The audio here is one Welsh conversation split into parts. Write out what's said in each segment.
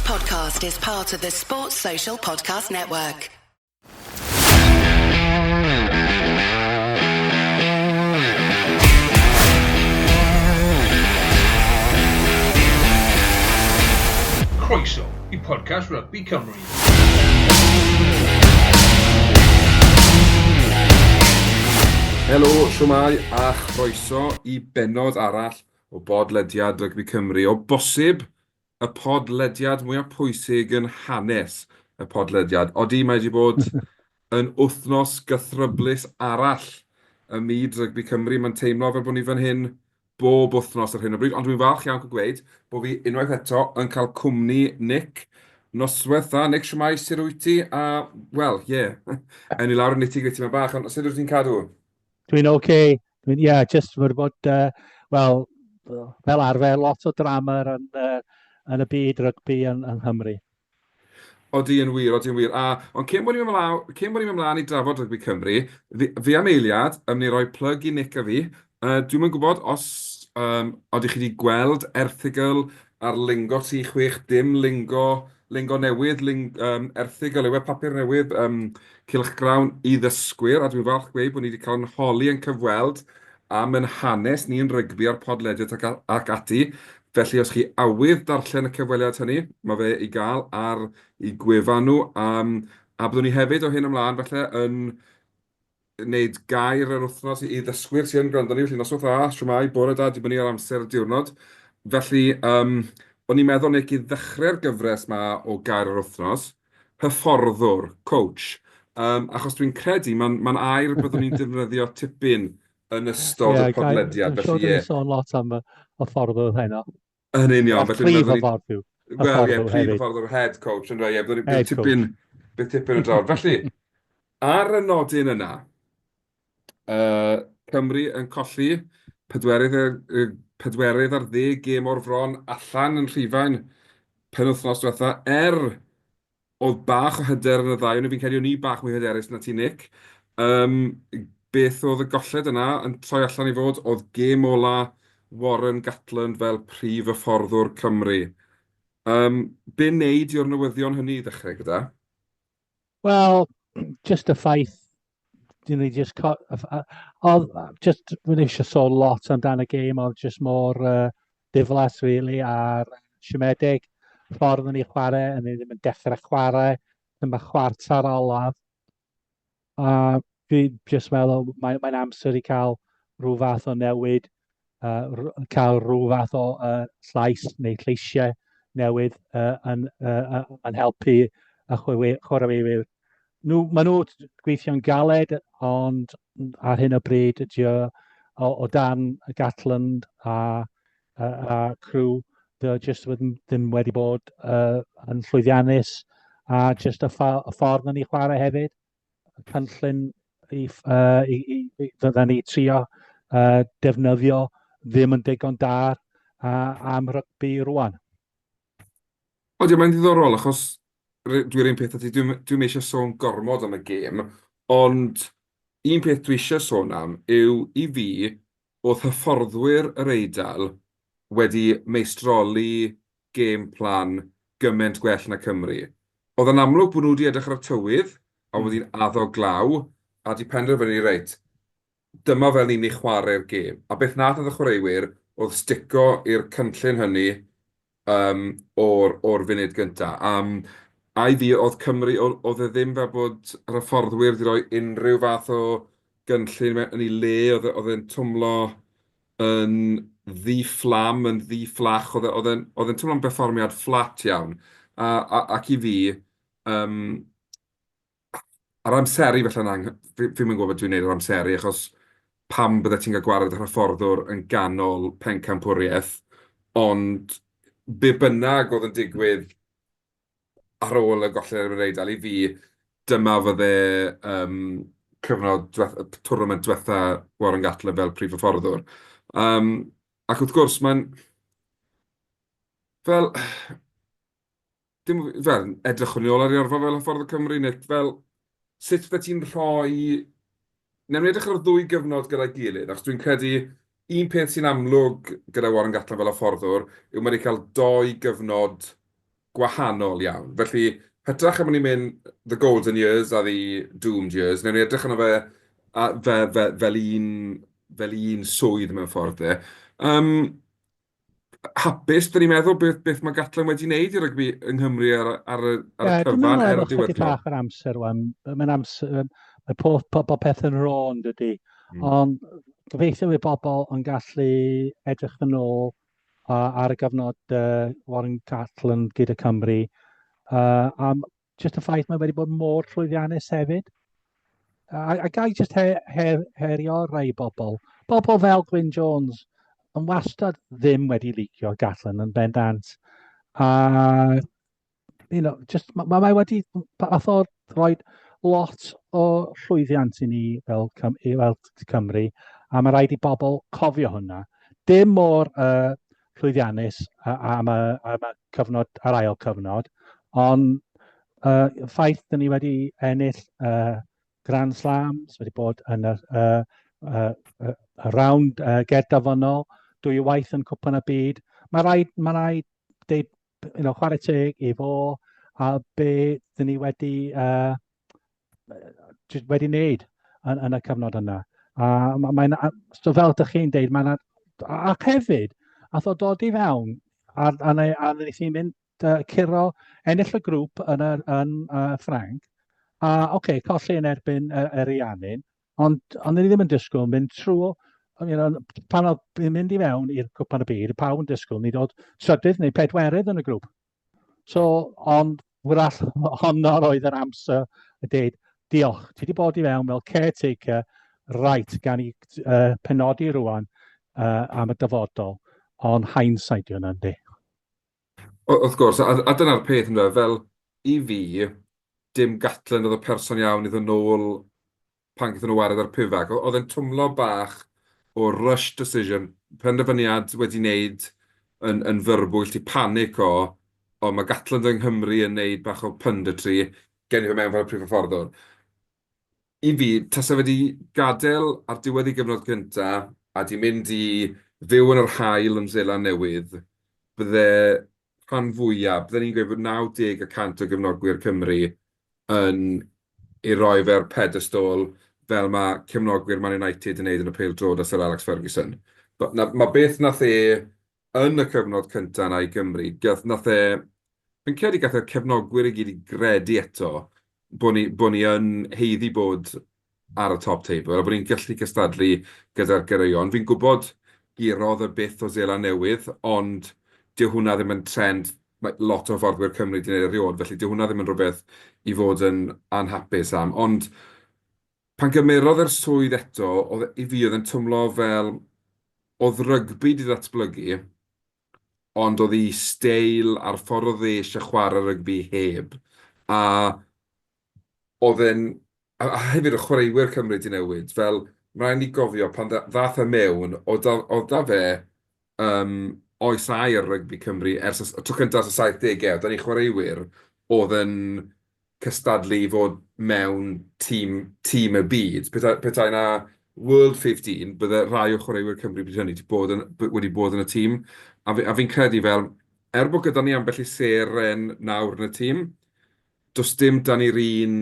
podcast is part of the Sports Social Podcast Network. Croeso I podcast Rygbi Cymru. Helo, siwmai a chroeso I Pennod arall o bodlediad Rygbi Cymru. O bosib y podlediad mwyaf pwysig yn hanes y podlediad. Odi mae wedi bod yn wythnos gythryblus arall y myd Rygbi Cymru. Mae'n teimlo fel bod ni fan hyn bob wythnos ar hyn o bryd. Ond dwi'n falch iawn gweud bod fi unwaith eto yn cael cwmni Nick. Noswaith dda, Nick, siwmai, sy'n wyt ti? A, wel, ie, yn I lawr yn nitty-gritty mae'n bach, ond sut wyt ti'n cadw? Dwi'n okay. Just fod bod, well, fel arfer, lot o drama yn y byd rygbi yn Nghymru. Odi yn wir. Ond cyn bod ni'n ymlaen I drafod Rygbi Cymru, fi am eiliad, yn mynd I roi plug I Nick a fi. Dwi'n mynd gwybod os oeddech chi wedi gweld erthigol ar lingo T60, lingo newydd, erthigol yw papur newydd, cylchgrawn I ddysgwyr, a dwi'n falch gweud bod ni wedi cael yn holi yn cyfweld am yn hanes ni'n rygbi ar podlediad ac ati. Felly, os chi awydd darllen y cyfweliad hynny, mae fe I gael ar I gwefan nhw. A byddwn ni hefyd o hyn ymlaen, felly, yn wneud gair yr wythnos I ddysgwyr sy'n gwrando ni. Felly, noswaith dda, siwmai, bore da, dibynnu ar amser y diwrnod. Felly, o'n i'n meddwl Nick I ddechrau'r gyfres yma o gair yr wythnos, hyfforddwr, coach. Achos dwi'n credu, mae'n air byddwn ni'n defnyddio tipyn yn ystod y podlediad. Dwi'n siŵr dwi'n sôn lot am y fforddwr heno. Yn union. Prif hyfforddwr. Wel, ie, prif hyfforddwr, head coach, yn rhaid, byddwn ni'n bydd tipyn o drawd. Felly, ar y nodyn yna, Cymru yn colli pedwerydd ar 10 gêm o'r fron allan yn Rhufain penwythnos diwetha, oedd bach o hyder yn y ddau, ond fi'n credu o'n I bach mwy hyderus na ti, Nick. Beth oedd y golled yna yn troi allan I fod, oedd gêm ola Warren Gatland fel prif hyfforddwr Cymru. Be wneud I'r newyddion hynny I ddechrau gyda? Well, just y ffaith, dwi'n eisiau sôn lot amdano y gêm, oedd just mor diflas, really, a'r siomedig. Ffordd yn ei chwarae, yn ei ddim yn dechrau chwarae, dyma chwarter olaf. A dwi'n just meddwl, mae'n amser I cael rhyw fath o newid, cael rhyw fath o llais neu lleisiau newydd yn helpu y chwaraewyr. Maen nhw gweithio'n galed, ond ar hyn o bryd o dan Gatland a crew, just ddim wedi bod yn llwyddiannus, a just y ffordd yn ei chwarae hefyd. Cynllun fydden ni trio defnyddio ddim yn digon da am rygbi rwan. O, mae'n ddiddorol, achos dwi'n un peth, dwi'n eisiau sôn gormod am y gêm, ond un peth dwi eisiau sôn am yw I fi oedd hyfforddwyr yr Eidal wedi meistroli gêm plan gymaint gwell na Cymru. Oedd yn amlwg bod nhw wedi edrych ar y tywydd, a wedi'n addo glaw, a wedi penderfynu reit. Dyma fel ni'n ei chwarae'r gêm. A beth nad oedd y chwaraewyr oedd stico i'r cynllun hynny o'r funud gyntaf. A I fi oedd Cymru, oedd e ddim fel bod yr hyfforddwyr wedi rhoi unrhyw fath o gynllun yn ei le, oedd e'n twmlo yn ddi-fflam, yn ddi-fflach, oedd e'n twmlo'n berfformiad fflat iawn. Ac I fi, ar amseru felly, fi'n mynd gwybod dwi'n gwneud ar amseru, achos pam byddai ti'n cael gwared yr hyfforddwr yn ganol pencampwriaeth, ond be bynnag oedd yn digwydd ar ôl y golled yr Eidal I fi, dyma fydde cyfnod twrnament diwetha Warren Gatland fel prif hyfforddwr. Ac wrth gwrs, mae'n fel edrych yn ôl ar ei orfa fel hyfforddwr Cymru, Nick, fel sut fydde ti'n rhoi... Newn ni edrych ar ddwy gyfnod gyda'i gilydd, achos dwi'n credu un peth sy'n amlwg gyda Warren Gatland fel hyfforddwr yw mae wedi cael 2 gyfnod gwahanol iawn. Felly, hytrach am ni'n mynd the golden years a the doomed years, newn ni edrych arno fe, fel un swydd mewn ffordd de. Hapus, dyn ni'n meddwl beth mae Gatland wedi wneud i rygbi yng Nghymru ar y Dwi'n cyfan meddwl er efo y chydig diweddiol. bach o'r amser wan. Mae'n amser, mae pob peth yn rôn dydy. Ond gobeithio bydd bobl yn gallu edrych yn ôl ar y gyfnod Warren Gatland gyda Cymru. Am just y ffaith mae wedi bod mor llwyddiannus hefyd. A gai just herio rai bobl. Bobl fel Gwyn Jones yn wastad ddim wedi licio Gatland yn bendant. A just mae wedi fath o rhoi lot o llwyddiant i ni fel Cymru, a mae rhaid i bobl cofio hwnna. Dim mor llwyddiannus am y cyfnod, yr ail cyfnod, ond ffaith dyn ni wedi ennill Grand Slams, wedi bod yn y round gerddafynol, dwy waith yn cwpan y byd. Mae rhaid deud, chwarae teg i fo a be dyn ni wedi wneud yn y cyfnod yna. So fel ydych chi'n deud, ac hefyd, a o dod i fewn, a wnaeth ni'n mynd curo ennill y grŵp yn Ffranc, a colli yn erbyn yr Iannin, ond ni ddim yn disgwyl mynd trwy, pan oedd ni'n mynd i fewn i'r cwpan y byd, pawb yn disgwyl ni dod trydydd neu pedwerydd yn y grŵp. So, ond wrach honno roedd yr amser y dweud, diolch, ti wedi bod i fewn fel caretaker, right, gan i penodi rwan am y dyfodol, ond hindsight yw hwnna, yndi. Wrth gwrs, a dyna'r peth ynddo, fel i fi, dim Gatland oedd y person iawn i ddod nôl pan gyda nhw wared ar pifag. Oedd e'n twmlo bach o rush decision, penderfyniad wedi wneud yn fyrbwyll i panic o mae Gatland yng Nghymru yn wneud bach o punditry, gen i fe mewn fel prif hyfforddwr. I fi, tasa wedi gadael ar diwedd i gyfnod cyntaf a di mynd i fyw yn yr haul yn Seland Newydd, bydde rhan fwyaf, bydden ni'n gweud bod 90% o gefnogwyr Cymru yn ei roi fe'r pedestol fel mae cefnogwyr Man United yn neud yn y pêl drod a Sir Alex Ferguson. Mae beth nath yn y cyfnod cyntaf yna i Gymru, fi'n credu gath e'r cefnogwyr i gyd i gredu eto bod ni yn heiddi bod ar y top table, a bod ni'n gallu cystadlu gyda'r gyrraeon. Fi'n gwybod gurodd y byth o Seland Newydd, ond dyw hwnna ddim yn trend lot o fforddwyr Cymru wedi gwneud erioed, felly dyw hwnna ddim yn rhywbeth i fod yn anhapus am. Ond pan gymerodd yr swydd eto, i fi oedd yn twmlo fel, oedd rygbi wedi ddatblygu, ond oedd ei steil a'r ffordd oedd eisiau chwarae rygbi heb. A oedd e'n, a hefyd y chwaraewyr Cymru wedi newid, fel rhaid ni gofio pan ddath e mewn, oedd da fe oes air rygbi Cymru ers y tro cyntaf y 70au, oedd ni chwaraewyr oedd yn cystadlu i fod mewn tîm y byd. Petai na World 15, bydde rhai o chwaraewyr Cymru byd hynny wedi bod yn y tîm. A fi'n credu fel, bod gyda ni ambell i seren nawr yn y tîm, does dim dan ni'r un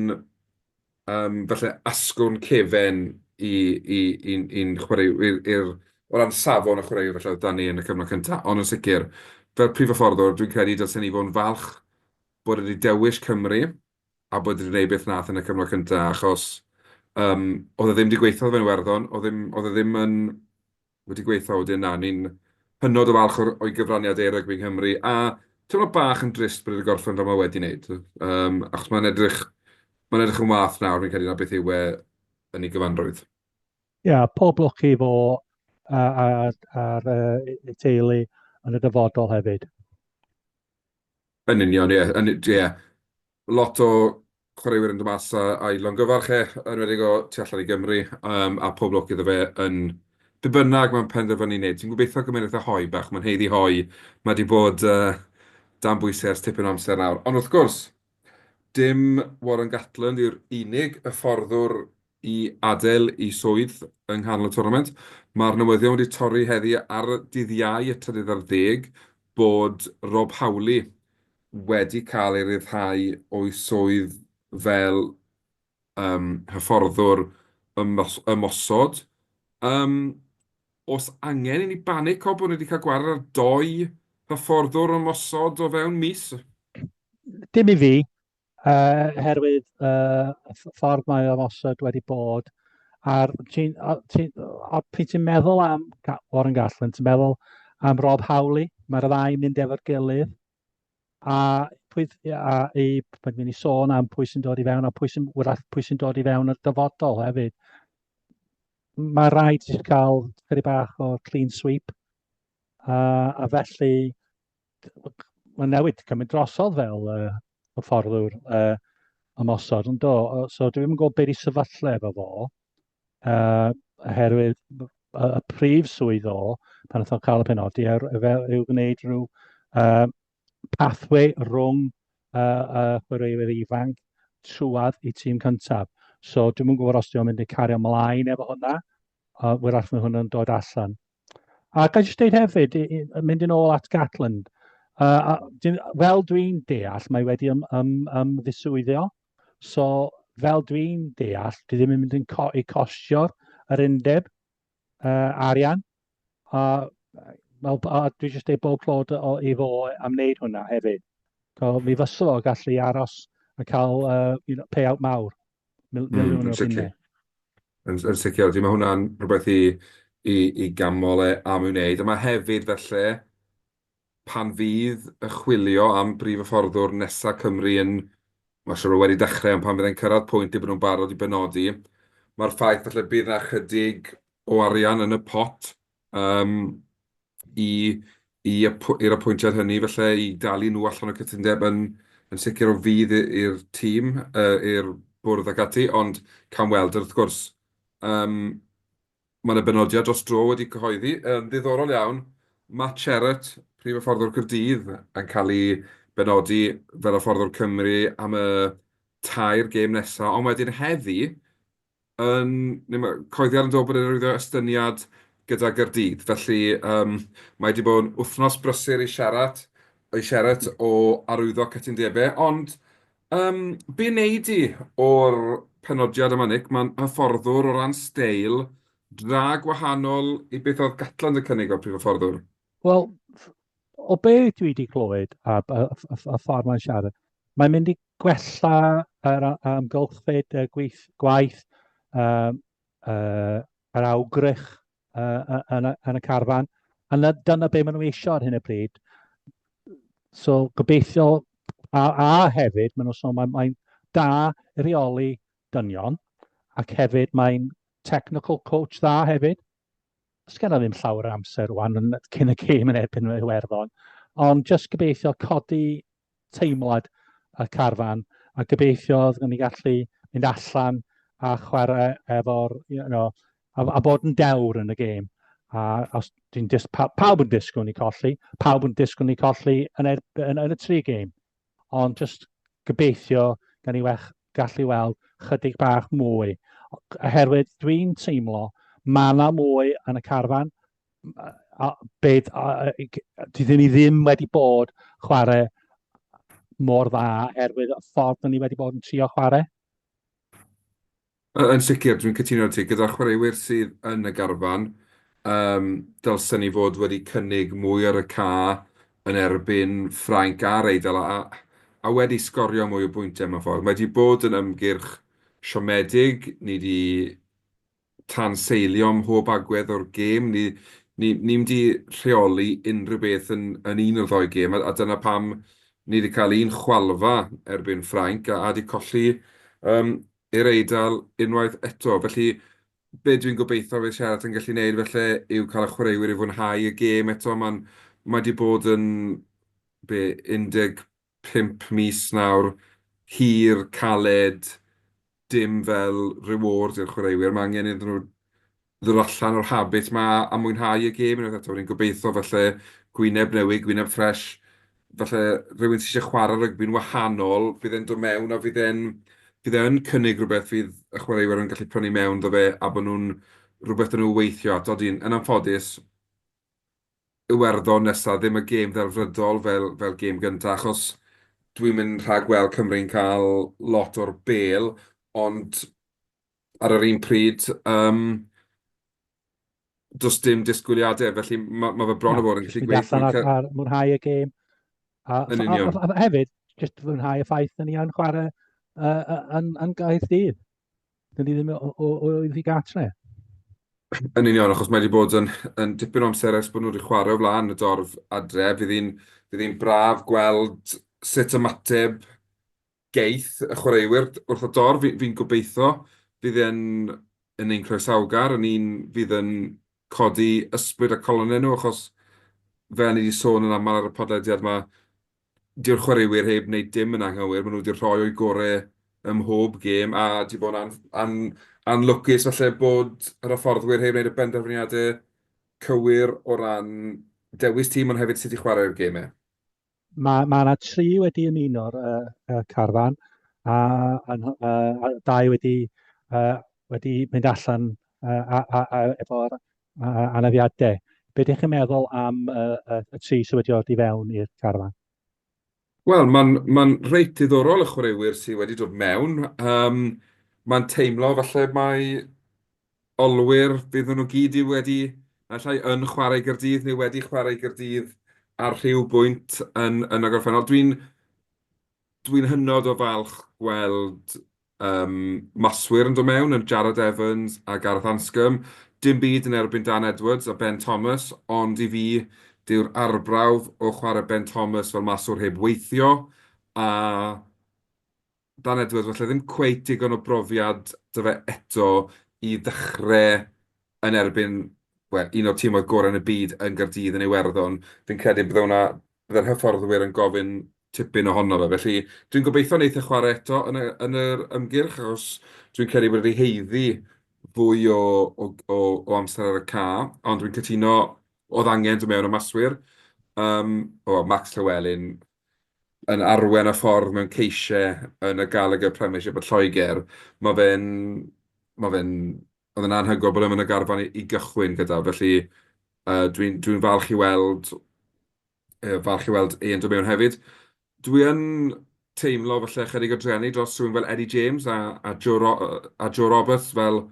falle asgwrn cefen i'n chwaraewyr, o ran safon y chwaraewyr falle oedd dan ni yn y cyfnod cyntaf. Ond yn sicr, fel prif hyfforddwr, dwi'n credu dylsen ni fod yn falch bod wedi dewis Cymru a bod wedi gwneud beth nath yn y cyfnod cyntaf, achos oedd e ddim wedi gweithio fe'n Iwerddon, oedd e ddim yn wedi gweithio wedyn na. Ni'n hynod o falch o'i gyfraniad rygbi yng Nghymru, a teimlo bach yn drist bod wedi gorffen fel mae wedi wneud. Achos mae'n edrych yn wath nawr, fi'n credu na beth yw yn ei gyfanrwydd. Pob lwc i fo a'r teulu yn y dyfodol hefyd. Yn union, ie. Lot o chwaraewyr yn dod mas a'i longyfarch yn wedi go tu allan i Gymru, a pob lwc iddo fe yn be bynnag mae'n penderfynu wneud. Ti'n gobeithio gymaint eitha hoi bach, mae'n heiddi hoi. Mae wedi bod dan bwysau ers tipyn o amser nawr. Ond wrth gwrs, dim Warren Gatland yw'r unig hyfforddwr i adael i swydd yng nghanol y twrnament. Mae'r newyddion wedi torri heddi ar dydd Iau y 10 ar 10 bod Rob Hawley wedi cael ei ryddhau o'i swydd fel hyfforddwr ymosod. Um, Os angen i ni banic o bod ni wedi cael gwared ar 2 hyfforddwr ymosod o fewn mis? Dim i fi, herwydd y ffordd mae ymosod wedi bod. A'r pryd ti'n meddwl am Warren Gatland, ti'n meddwl am Rob Hawley, mae'r ddau mynd efo'r gilydd. A mae'n mynd i sôn am pwy sy'n dod i fewn a pwy sy'n dod i fewn y dyfodol hefyd. Mae rhaid i cael chydig bach o clean sweep. A felly, mae'n newid cymryd drosodd fel y fforddwr ymosod yn do. So dwi'n yn gwybod beth i sefyllfa efo fo. Oherwydd y prif swydd o, pan oedd o'n cael y Pennod, yw gwneud rhyw pathway rhwng chwaraewyr ifanc trwad i tîm cyntaf. So dwi'n yn gwybod os dwi'n mynd i cario ymlaen efo hwnna, wrach mae hwnna'n dod allan. A gael jyst dweud hefyd, mynd yn ôl at Gatland, fel dwi'n deall, mae wedi ymddiswyddio. So fel dwi'n deall, dwi ddim yn mynd i costio'r undeb arian. Dwi jyst dweud bob clod i fo am wneud hwnna hefyd. Mi fysol o gallu aros a cael payout mawr. Miliwn o bunnau. Yn sicr, mae hwnna'n rhywbeth i gamol am i'w wneud. A mae hefyd felly, pan fydd y chwilio am brif hyfforddwr nesaf Cymru yn, mae'n siŵr wedi dechrau, ond pan fydd e'n cyrraedd pwynt i bod nhw'n barod i benodi, mae'r ffaith felly bydd yna chydig o arian yn y pot i'r apwyntiad hynny, felly i dalu nhw allan o cytundeb yn sicr o fydd i'r tîm, i'r bwrdd ac ati, ond can weld wrth gwrs. Mae yna benodiad dros dro wedi cyhoeddi. Ddiddorol iawn, Matt Sherratt, prif hyfforddwr Caerdydd, yn cael ei benodi fel hyfforddwr Cymru am y 2 gêm nesaf, ond wedyn heddi, coeddiad yn dod bod yn rhywbeth estyniad gyda Gaerdydd. Felly mae wedi bod yn wythnos brysur i Sherratt o arwyddo cytundebau, ond be wneud i o'r penodiad yma, Nick? Mae'n hyfforddwr o ran steil, dra gwahanol i beth oedd Gatland yn cynnig o'r prif hyfforddwr. Wel, o be dwi wedi clywed a y ffordd mae'n siarad, mae'n mynd i gwella yr amgylchfyd gwaith, yr awgrych yn y carfan. A dyna be maen nhw eisiau ar hyn y bryd. So gobeithio, a hefyd, maen nhw'n sôn mae'n da i reoli dynion, ac hefyd mae'n technical coach dda hefyd. Os gen i ddim llawer o amser rwan cyn y gêm yn erbyn y Iwerddon, ond jyst gobeithio codi teimlad y carfan, a gobeithio oedd ni gallu mynd allan a chwarae efo'r, a bod yn dewr yn y gêm. A os dwi'n pawb yn disgwyl ni colli, pawb yn disgwyl ni colli yn y 3 gêm. Ond jyst gobeithio gan i gallu weld chydig bach mwy. Oherwydd dwi'n teimlo, mae yna mwy yn y carfan. Dydyn ni ddim wedi bod chwarae mor dda oherwydd y ffordd ni wedi bod yn trio chwarae. Yn sicr, dwi'n cytuno ti, gyda'r chwaraewyr sydd yn y garfan, dylsen ni fod wedi cynnig mwy ar y ca yn erbyn Ffrainc a Eidal a wedi sgorio mwy o bwyntiau mewn ffordd. Mae wedi bod yn ymgyrch siomedig, ni wedi tanseilio mhob agwedd o'r gêm, ni wedi rheoli unrhyw beth yn un o'r 2 gêm, a dyna pam ni wedi cael un chwalfa erbyn Ffrainc a wedi colli i'r Eidal unwaith eto. Felly, be dwi'n gobeithio fydd Sherratt yn gallu gwneud felly yw cael y chwaraewyr i fwynhau y gêm eto. Mae wedi bod yn 15 mis nawr, hir, caled, dim fel reward i'r chwaraewyr. Mae angen iddyn nhw ddod allan o'r habit yma a mwynhau y gêm. Dwi'n gobeithio felly gwyneb newydd, gwyneb ffres. Felly rhywun sydd eisiau chwarae rygbi'n wahanol, bydd e'n dod mewn a bydd e'n cynnig rhywbeth fydd y chwaraewyr yn gallu prynu mewn do fe a bod nhw'n rhywbeth yn nhw weithio at. Yn anffodus, Iwerddon nesaf ddim y gêm ddelfrydol fel gêm gyntaf, achos dwi'n mynd rhag gweld Cymru'n cael lot o'r bêl, ond ar yr un pryd, does dim disgwyliadau, felly mae fe bron Na, o fod yn jyst gallu mynd gweud allan a mwynhau y gêm. yn union. A hefyd, jyst mwynhau y ffaith da ni yn chwarae yn Gaerdydd. Dyn ni ddim o ddigatre. Yn union, achos mae wedi bod yn dipyn o amser ers bod nhw wedi chwarae o flaen y dorf adre. Fydd hi'n braf gweld sut ymateb geith y chwaraewyr wrth y dorf. Fi'n gobeithio fydd yn ein croesawgar, yn un fydd yn codi ysbryd a colonnau nhw, achos fel ni wedi sôn yn aml ar y podlediad yma, diw'r chwaraewyr heb wneud dim yn anghywir. Maen nhw wedi rhoi o'i gorau ym mhob gêm, a wedi bod anlwcus falle bod yr hyfforddwyr heb wneud y benderfyniadau cywir o ran dewis tîm, ond hefyd sut i chwarae'r gemau. Mae yna 3 wedi ymuno'r carfan a 2 wedi mynd allan efo'r anafiadau. Be ydych chi'n meddwl am y 3 sydd wedi dod i fewn i'r carfan? Wel, mae'n reit diddorol y chwaraewyr sydd wedi dod mewn. Mae'n teimlo falle mai olwyr fydd nhw gyd wedi, allai yn chwarae Gaerdydd neu wedi chwarae Gaerdydd ar rhyw bwynt yn y gorffennol. Dwi'n hynod o falch gweld maswyr yn dod mewn, yn Jared Evans a Gareth Anscombe. Dim byd yn erbyn Dan Edwards a Ben Thomas, ond i fi, dyw'r arbrawf o chwarae Ben Thomas fel maswr heb weithio, a Dan Edwards falle ddim cweit digon o brofiad dy fe eto i ddechrau yn erbyn un o'r tîmoedd gorau yn y byd yn Gaerdydd yn Iwerddon. Fi'n credu bydde'r hyfforddwyr yn gofyn tipyn ohono fe. Felly dwi'n gobeithio wneith e chwarae eto yn yr ymgyrch, achos dwi'n credu bod wedi heiddi fwy o amser ar y ca, ond dwi'n cytuno oedd angen dod mewn o maswyr. Max Llywelyn yn arwen y ffordd mewn ceisiau yn y Gallagher Premiership y Lloegr, oedd yn anhygoel bod yn y garfan i gychwyn gyda, felly dwi'n falch i weld ein dod mewn hefyd. Dwi yn teimlo falle chydig o drenu dros rhywun fel Eddie James a Joe Roberts fel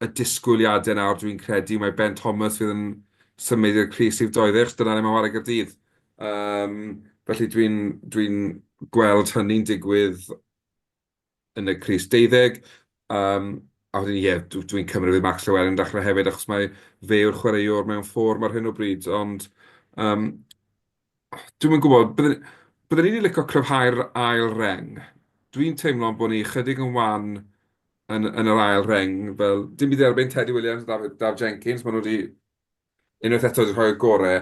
y disgwyliadau nawr. Dwi'n credu mae Ben Thomas fydd yn symud i'r crys i'w doeddech, dyna ni mae'n wario Gaerdydd. Felly dwi'n gweld hynny'n digwydd yn y crys 12. A wedyn, dwi'n cymryd fydd Max Llywelyn yn dechrau hefyd, achos mae fe yw'r chwaraewr mewn ffôrm ar hyn o bryd. Ond dwi'n yn gwybod, byddwn ni wedi licio cryfhau'r ail reng. Dwi'n teimlo bod ni chydig yn wan yn yr ail reng, fel dim byd erbyn Teddy Williams a Daf Jenkins, maen nhw wedi unwaith eto wedi rhoi y gorau,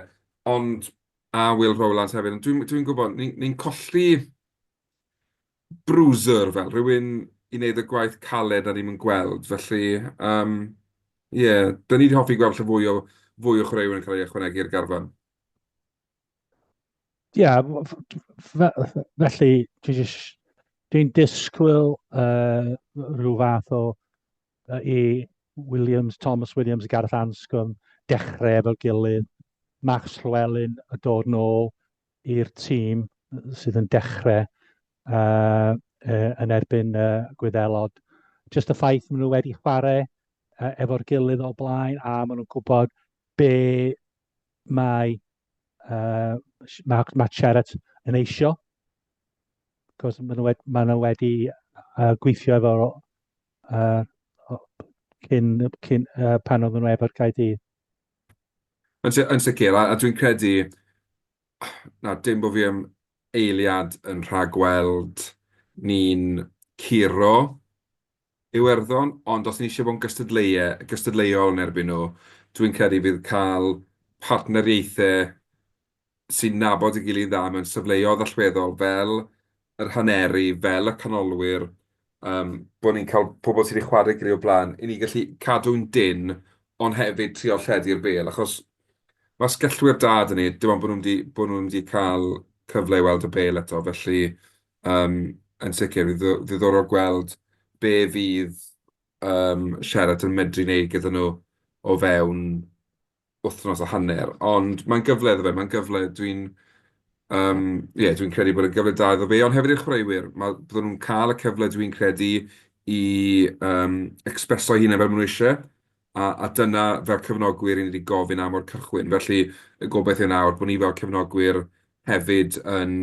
ond a Will Rowlands hefyd. Dwi'n gwybod, ni'n colli brwser fel rhywun i wneud y gwaith caled a ni'n gweld. Felly, dyn ni wedi hoffi gweld lle fwy o chwaraewyr yn cael ei ychwanegu i'r garfan. Felly dwi'n disgwyl rhyw fath o i Thomas Williams, Gareth Anscombe dechrau efo'r gilydd, Max Llywelyn a dod nôl i'r tîm sydd yn dechrau yn erbyn Gwyddelod. Jyst y ffaith maen nhw wedi chwarae efo'r gilydd o blaen, a maen nhw'n gwybod be mae Matt Sherratt yn eisio. Cos maen nhw wedi gweithio efo cyn pan oedden nhw efo'r Gaerdydd. Yn sicr, a dwi'n credu, dim bod fi am eiliad yn rhagweld ni'n curo Iwerddon, ond os ni eisiau bod yn gystadleuol yn erbyn nhw, dwi'n credu fydd cael partneriaethau sy'n nabod i gilydd dda mewn sefleoedd allweddol fel yr haneri, fel y canolwyr, bod ni'n cael pobl sydd wedi chwarae gilydd o blaen, i ni gallu cadw'n dyn, ond hefyd trio lledu'r bêl, achos mae sgellwyr da dyn ni, dim ond bod nhw'n wedi cael cyfle i weld y bêl eto, felly yn sicr, ddiddorol gweld be fydd Sherratt yn medru wneud gyda nhw o fewn wythnos a hanner. Ond mae'n gyfle iddo fe, mae'n gyfle, Dwi'n credu bod yn gyfle da iddo fe, ond hefyd i'r chwaraewyr. Bydden nhw'n cael y cyfle dwi'n credu i expreso hynny fel maen nhw eisiau. A dyna fel cyfnogwyr i ni wedi gofyn am o'r cychwyn. Felly y gobeithio nawr bod ni fel cyfnogwyr hefyd yn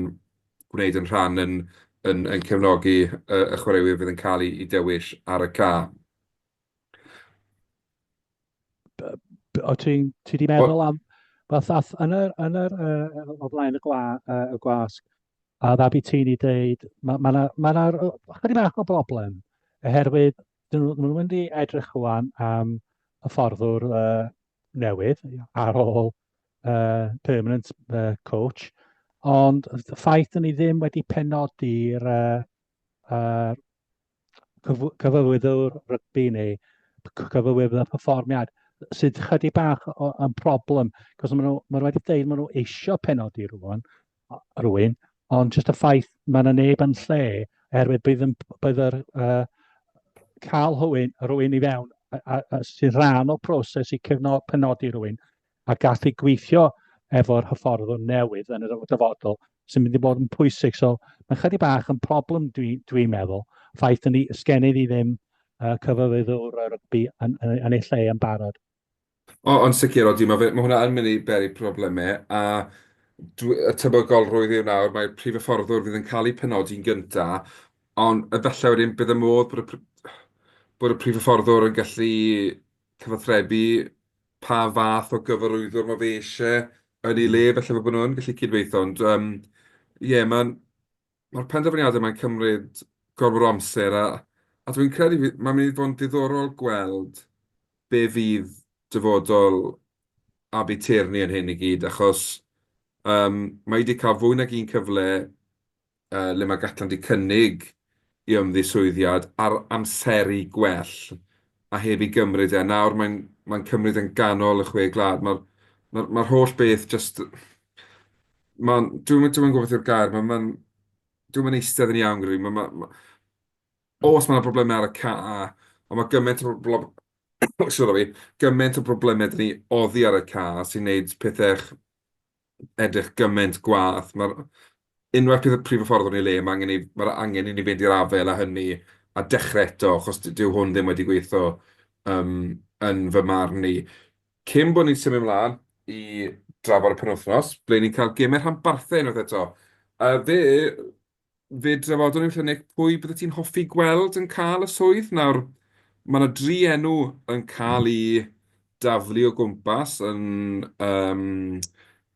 gwneud yn rhan yn cefnogi y chwaraewyr fydd yn cael i dewis ar y ca. O ti wedi meddwl am fath yn o flaen y gwasg, a ddabi ti'n i dweud, mae chydig bach o broblem, oherwydd dyn nhw'n mynd i edrych wan am hyfforddwr newydd ar ôl permanent coach, ond y ffaith ni ddim wedi penodi'r cyfywydwr rygbi neu cyfywydwr y perfformiad, sydd chydig bach yn problem, cos maen nhw wedi dweud maen nhw eisiau penodi rhywun, ond jyst y ffaith mae yna neb yn lle, oherwydd bydd yr cael rhywun i fewn sy'n rhan o broses i penodi rhywun a gallu gweithio efo'r hyfforddwr newydd yn y dyfodol sy'n mynd i bod yn pwysig. So mae'n chydig bach yn problem dwi'n meddwl, ffaith ni sgennydd i ddim cyfywydwr rygbi yn ei lle yn barod. Ond sicr, mae hwnna yn mynd i beri problemau, a y tebygolrwydd yw nawr, mae'r prif hyfforddwr fydd yn cael ei penodi'n gyntaf, ond efallai wedyn bydd y modd bod y prif hyfforddwr yn gallu cyfathrebu pa fath o gyfarwyddwr mae fe eisiau yn ei le, felly bod nhw'n gallu cydweithio. Ond mae'r penderfyniadau mae'n cymryd gormod o amser, a dwi'n credu mae'n mynd i fod yn diddorol gweld be fydd dyfodol Aberteirini yn hyn i gyd, achos mae wedi cael fwy nag un cyfle le mae Gatland wedi cynnig i ymddiswyddiad ar amseru gwell a heb i gymryd e. Nawr mae'n cymryd yn ganol y chwe glad. Mae'r holl beth just... Dwi'n gwybod yw'r gair, dwi'n mynd eistedd yn iawn gyda fi. Os mae yna broblemau ar y ca, ond mae gymaint o broblemau dyn ni oddi ar y ca sy'n gwneud pethau edrych gymaint gwath. Unwaith bydd y prif hyfforddwr yn ei le, mae'r angen i ni fynd i'r afel a hynny a dechrau eto, achos dyw hwn ddim wedi gweithio yn fy marn ni. Cyn bod ni'n symud ymlaen i drafod y penwythnos, ble ni'n cael gemau rhanbarthau unwaith eto. Fe drafodwn ni'n lluniau pwy byddai ti'n hoffi gweld yn cael y swydd. Nawr, mae yna 3 enw yn cael ei daflu o gwmpas yn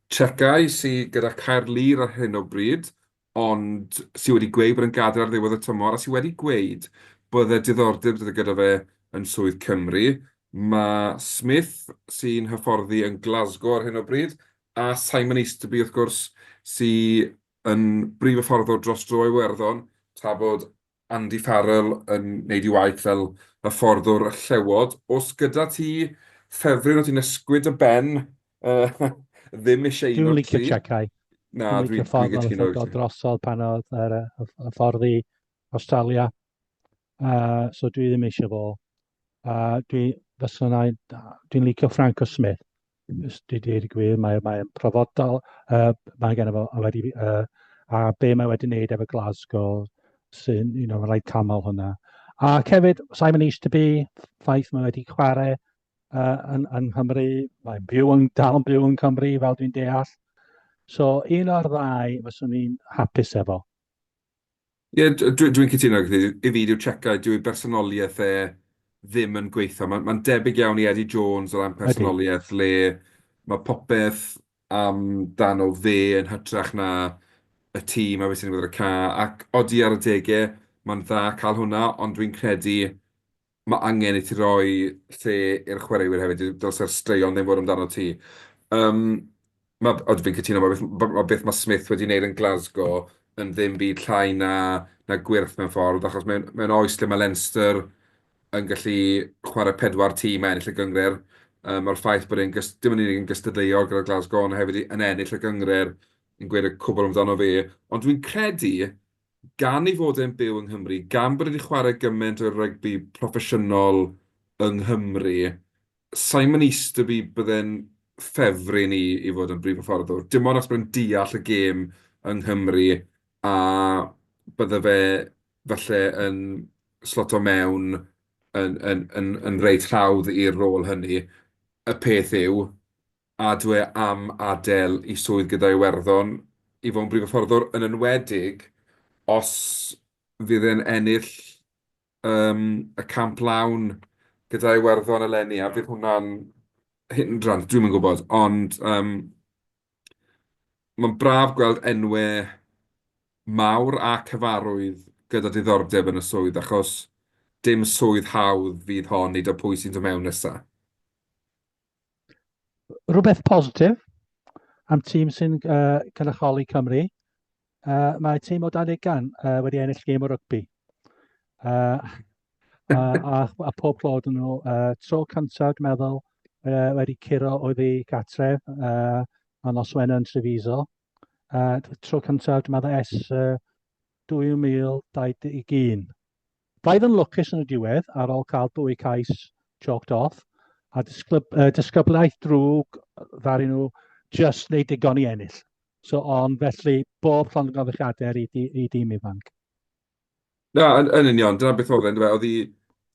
Czechau sydd gyda Caerlir ar hyn o bryd, ond sydd wedi gweud bod yn gadael ar ddiwedd y tymor, a sydd wedi gweud bod y diddordeb gyda fe yn swydd Cymru. Mae Smith sy'n hyfforddi yn Glasgow ar hyn o bryd, a Simon Easterby wrth gwrs sydd yn brif hyfforddwr dros dro Iwerddon, tra bod Andy Farrell yn gwneud ei waith fel hyfforddwr llewod. Os gyda ti ffefryn o ti'n ysgwyd y ben, ddim eisiau un o'r 3. Dwi'n licio Czechau. Na, dwi'n gytuno. Dwi'n drosodd pan oedd y ffordd i Australia. So dwi ddim eisiau fo. Dwi'n licio Franco Smith. Dwi'n gwir, mae'n profodol. Mae gen fo wedi... a be mae wedi wneud efo Glasgow sy'n, rhaid camol hwnna. A hefyd, Simon Easterby, ffaith mae wedi chwarae yn Nghymru, mae'n dal yn byw yn Cymru fel dwi'n deall. So, un o'r 2 fyswn ni'n hapus efo. Dwi'n cytuno gyda i fi dyw Czechau, dyw bersonoliaeth ddim yn gweithio. Mae'n debyg iawn i Eddie Jones o ran personoliaeth, le mae popeth dan o fe yn hytrach na y tîm a beth sy'n gwneud y ca. Ac odi ar y degau, mae'n dda cael hwnna, ond dwi'n credu mae angen i ti roi lle i'r chwaraewyr hefyd, dylse'r straeon ddim fod amdano ti. Fi'n cytuno, mae beth mae Smith wedi wneud yn Glasgow yn ddim byd llai na gwirth mewn ffordd, achos mewn oes lle mae Leinster yn gallu chwarae 4 tîm a ennill y gyngred. Mae'r ffaith bod e'n dim yn unig yn gystadleuol gyda Glasgow, ond hefyd yn ennill y gyngred yn gweud y cwbl amdano fe. Ond dwi'n credu, gan ei fod e'n byw yng Nghymru, gan bod wedi chwarae gymaint o rygbi proffesiynol yng Nghymru, Simon Easterby bydde'n ffefryn i fod yn brif hyfforddwr. Dim ond os byddwn deall y gêm yng Nghymru a bydde fe falle yn sloto mewn yn reit hawdd i'r rôl hynny. Y peth yw, a dwi am adael i swydd gyda Iwerddon i fod yn brif hyfforddwr yn enwedig os fydd e'n ennill y camp lawn gyda Iwerddon eleni, a fydd hwnna'n hyndrant, dwi'm yn gwybod, ond mae'n braf gweld enwau mawr a cyfarwydd gyda diddordeb yn y swydd, achos dim swydd hawdd fydd hon i dy pwy sy'n dod mewn nesaf. Rhywbeth positif am tîm sy'n cynrychioli Cymru. Mae tîm o Dan Ugain wedi ennill gêm o rygbi. A pob clod yn nhw, tro cyntaf, dwi'n meddwl, wedi curo oddi gatref a noswen yn Treviso. Tro cyntaf, dwi'n meddwl, ers 2021. Roedd yn lwcus yn y diwedd ar ôl cael 2 cais chalked off, a disgyblaeth drwg ddari nhw just wneud digon i ennill. So, ond felly, bob llongyfarchiadau i dîm ifanc. Na, yn union, dyna beth oedd e'n,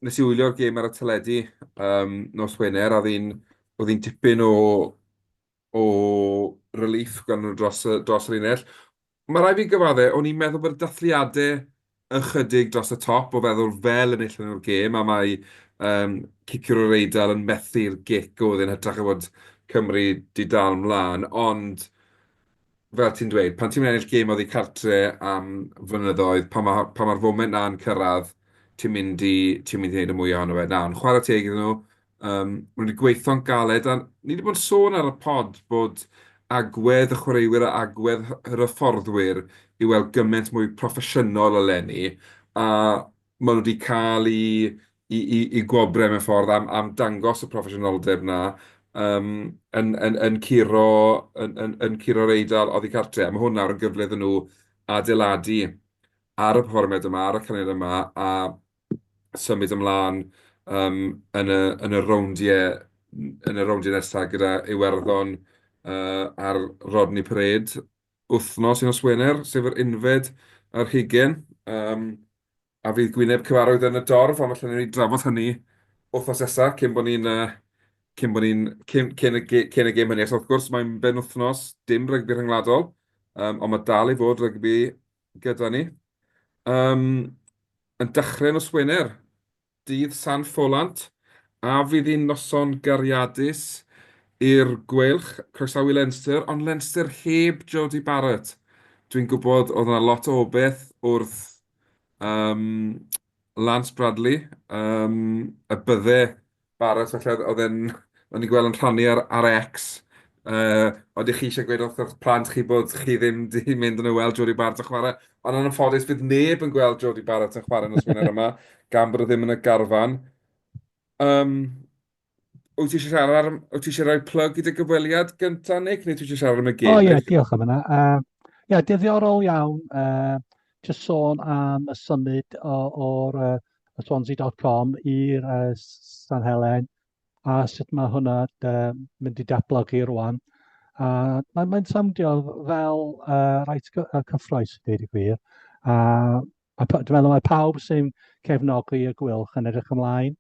nes i wylio'r gêm ar y teledu nos Wener, a oedd hi'n tipyn o relief gan nhw dros yr unell. Mae rai fi gyfadde, o'n i'n meddwl bod y dathliadau ychydig dros y top o feddwl fel ennill yn o'r gêm, a mae cicio'r Eidal yn methu'r gic oedd yn hytrach o fod Cymru di dal ymlaen, ond fel ti'n dweud, pan ti'n ennill gêm oddi cartre am fynyddoedd, pan mae'r foment na'n cyrraedd, ti'n mynd i wneud y mwy ohono fe. Na, yn chwarae teg iddyn nhw, maen wedi gweithio'n galed, a ni wedi bod yn sôn ar y pod bod agwedd y chwaraewyr a agwedd yr hyfforddwyr i weld gymaint mwy proffesiynol eleni, a maen nhw wedi cael i gwobre mewn ffordd am dangos y proffesiynoldeb na, yn curo'r Eidal oddi cartre. Mae hwnna ar y gyfle iddyn nhw adeiladu ar y perfformiad yma, ar y canlyniad yma, a symud ymlaen yn y rowndiau nesaf gyda Iwerddon a'r Rodney Parade wythnos yn Oswener, sef yr unfed a'r 20. A fydd Gwyneb cyfarwydd yn y dorf, ond felly ni drafod hynny wythnos nesaf cyn y gêm hynny. So, wrth gwrs, mae'n ben wythnos, dim rygbi rhyngwladol, ond mae dal i fod rygbi gyda ni. Yn dechrau nos Wener, dydd San Ffolant, a fydd hi'n noson gariadus i'r gweilch, croesawu Leinster, ond Leinster heb Jody Barrett. Dwi'n gwybod oedd yna lot o obeth wrth Lance Bradley, y bydde Barrett, felly oedd ni'n gweld yn rhannu ar X. Ond chi eisiau gweud wrth plant chi bod chi ddim wedi mynd yn y weld Jody Barrett yn chwarae, ond yn anffodus bydd neb yn gweld Jody Barrett yn chwarae yn y Wener yma, gan bod o ddim yn y garfan. Wyt ti eisiau rhoi plug i dy gyfweliad gyntaf, Nick, neu ti eisiau siarad am y gêm? O ie, diolch am yna. Diddiorol iawn, jyst sôn am y symud o'r Swansea.com i'r San Helen, a sut mae hwnna mynd i datblygu rwan. Mae'n symdio fel reit cyffroes, dweud y gwir. Dwi'n meddwl mae pawb sy'n cefnogi y gwylch yn edrych ymlaen.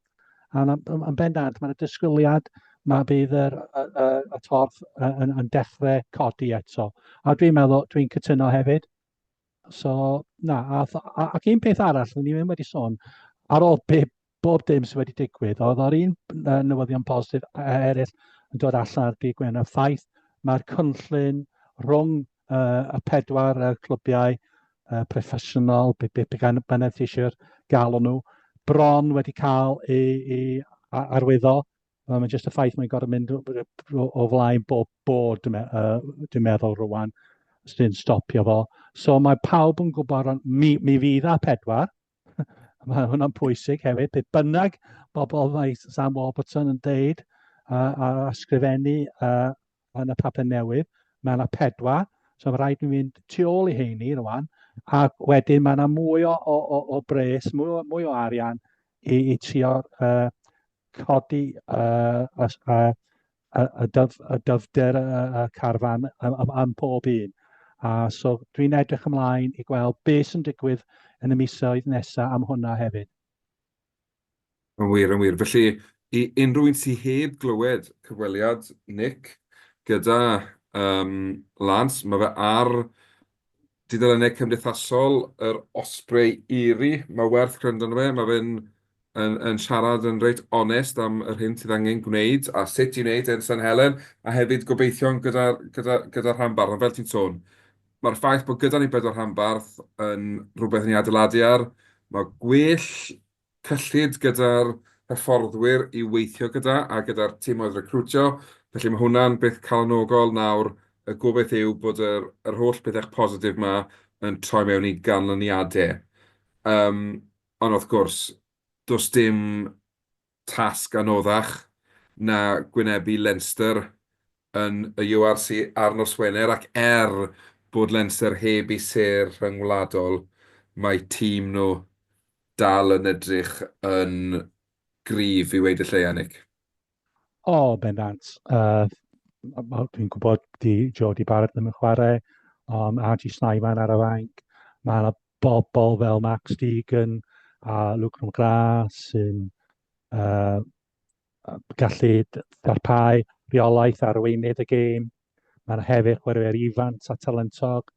Yn bendant, mae'r disgwyliad, mae bydd y torf yn dechrau codi eto. A dwi'n meddwl, dwi'n cytuno hefyd. So, na, ac un peth arall, ni ddim wedi sôn, ar ôl bob dim sydd wedi digwydd, oedd o'r un newyddion positif eraill yn dod allan ar dydd Gwener, ffaith mae'r cynllun rhwng y 4 clwbiau proffesiynol, bynnag eisiau galw nhw, bron wedi cael ei arwyddo. Mae'n jyst y ffaith mae'n gorfod mynd o flaen bob bod, dwi'n meddwl rwan, sy'n stopio fo. So mae pawb yn gwybod, mi fydd a 4. Mae hwnna'n pwysig hefyd. Bydd bynnag bobl mae Sam Warburton yn deud a ysgrifennu yn y papur newydd, mae yna 4. So mae rhaid i fynd tu ôl i heini rwan. A wedyn mae yna mwy o bres, mwy o arian i trio codi y dyfder y carfan am pob un. So dwi'n edrych ymlaen i gweld beth sy'n digwydd yn y misoedd nesaf am hwnna hefyd. Yn wir, yn wir. Felly, i unrhyw un sydd heb glywed cyfweliad Nick gyda Lance, mae fe ar dudalennau cymdeithasol yr Osprey Erie. Mae werth gwrando arno fe. Mae fe'n yn siarad yn reit onest am yr hyn sydd angen gwneud a sut i wneud yn San Helen a hefyd gobeithio gyda'r rhanbarth. Fel ti'n sôn, mae'r ffaith bod gyda ni bedwar rhanbarth yn rhywbeth ni'n adeiladu ar. Mae gwell cyllid gyda'r hyfforddwyr i weithio gyda a gyda'r tîm oedd recrwtio. Felly mae hwnna'n beth calonogol nawr. Y gobeith yw bod yr holl bethau positif yma yn troi mewn i ganlyniadau. Ond wrth gwrs, does dim tasg anoddach na gwynebu Leinster yn y URC ar nos Wener ac bod Leinster heb eu ser rhyngwladol, mae tîm nhw dal yn edrych yn gryf i weid y lleianig. Bendant. Dwi'n gwybod Joe di Barrett ddim yn chwarae, A.G. Snyman ar y fainc. Mae yna bobl fel Max Deegan a Luke McGrath sy'n gallu darpau rheolaeth ar arweinydd y gêm. Mae yna hefyd chwaraewyr ifant a talentog